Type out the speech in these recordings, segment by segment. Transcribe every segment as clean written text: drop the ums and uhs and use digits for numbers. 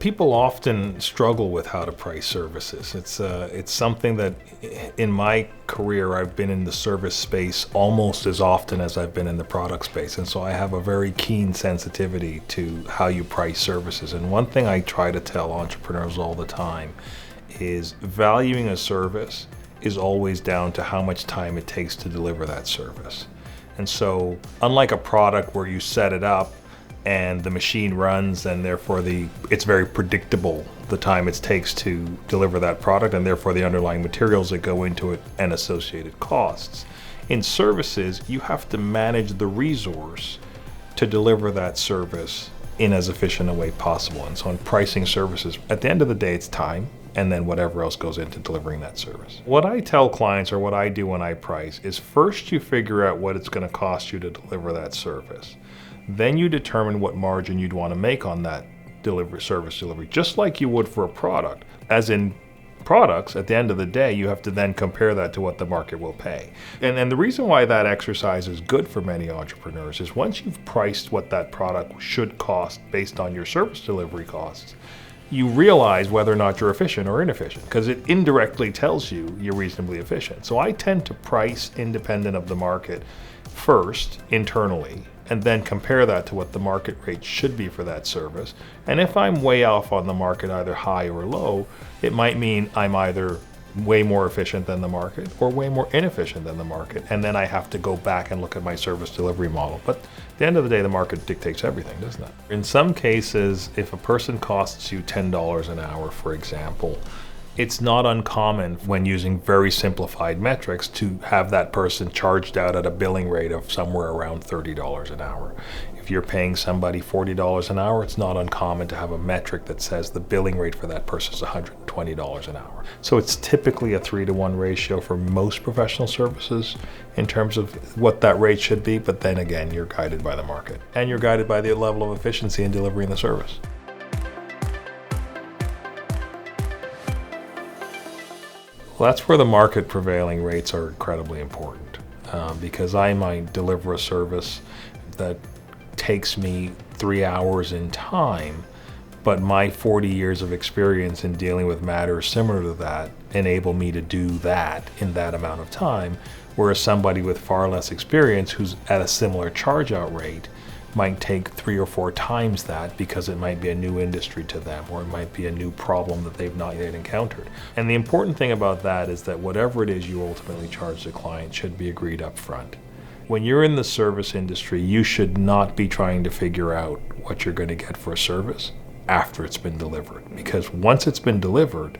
People often struggle with how to price services. It's something that in my career I've been in the service space almost as often as I've been in the product space, and so I have a very keen sensitivity to how you price services. And one thing I try to tell entrepreneurs all the time is valuing a service is always down to how much time it takes to deliver that service. And so unlike a product where you set it up and the machine runs, and therefore it's very predictable the time it takes to deliver that product, and therefore the underlying materials that go into it and associated costs. In services, you have to manage the resource to deliver that service in as efficient a way possible. And so in pricing services, at the end of the day, it's time, and then whatever else goes into delivering that service. What I tell clients, or what I do when I price, is first you figure out what it's going to cost you to deliver that service. Then you determine what margin you'd want to make on that service delivery, just like you would for a product. As in products, at the end of the day, you have to then compare that to what the market will pay. And the reason why that exercise is good for many entrepreneurs is once you've priced what that product should cost based on your service delivery costs, you realize whether or not you're efficient or inefficient, because it indirectly tells you you're reasonably efficient. So I tend to price independent of the market first internally, and then compare that to what the market rate should be for that service. And if I'm way off on the market, either high or low, it might mean I'm either way more efficient than the market or way more inefficient than the market. And then I have to go back and look at my service delivery model. But at the end of the day, the market dictates everything, doesn't it? In some cases, if a person costs you $10 an hour, for example, it's not uncommon when using very simplified metrics to have that person charged out at a billing rate of somewhere around $30 an hour. If you're paying somebody $40 an hour, it's not uncommon to have a metric that says the billing rate for that person is $120 an hour. So it's typically a 3-to-1 ratio for most professional services in terms of what that rate should be, but then again, you're guided by the market and you're guided by the level of efficiency in delivering the service. Well, that's where the market prevailing rates are incredibly important, because I might deliver a service that takes me 3 hours in time, but my 40 years of experience in dealing with matters similar to that enable me to do that in that amount of time, whereas somebody with far less experience who's at a similar charge out rate might take 3 or 4 times that, because it might be a new industry to them, or it might be a new problem that they've not yet encountered. And the important thing about that is that whatever it is you ultimately charge the client should be agreed up front. When you're in the service industry, you should not be trying to figure out what you're going to get for a service after it's been delivered, because once it's been delivered,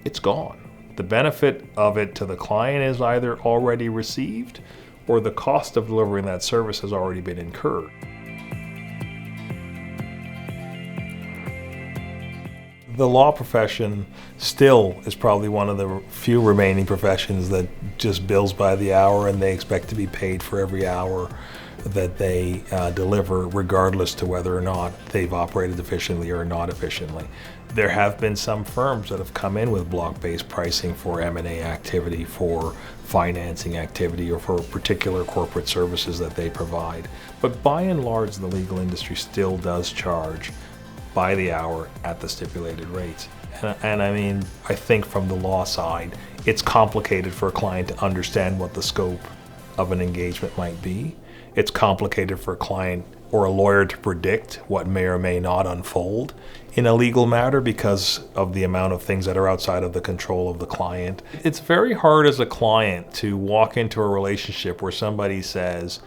it's gone. The benefit of it to the client is either already received, or the cost of delivering that service has already been incurred. The law profession still is probably one of the few remaining professions that just bills by the hour, and they expect to be paid for every hour that they deliver, regardless to whether or not they've operated efficiently or not efficiently. There have been some firms that have come in with block-based pricing for M&A activity, for financing activity, or for particular corporate services that they provide. But by and large, the legal industry still does charge by the hour at the stipulated rates. And I mean, I think from the law side, it's complicated for a client to understand what the scope of an engagement might be. It's complicated for a client or a lawyer to predict what may or may not unfold in a legal matter because of the amount of things that are outside of the control of the client. It's very hard as a client to walk into a relationship where somebody says,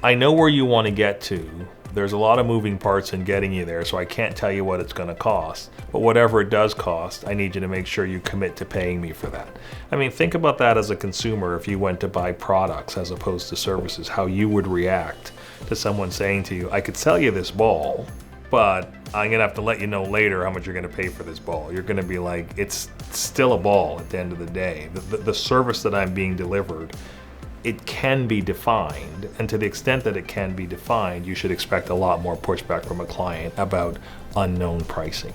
I know where you want to get to. There's a lot of moving parts in getting you there, so I can't tell you what it's going to cost. But whatever it does cost, I need you to make sure you commit to paying me for that. I mean, think about that as a consumer. If you went to buy products as opposed to services, how you would react to someone saying to you, I could sell you this ball, but I'm going to have to let you know later how much you're going to pay for this ball. You're going to be like, it's still a ball at the end of the day. The service that I'm being delivered, it can be defined, and to the extent that it can be defined, you should expect a lot more pushback from a client about unknown pricing.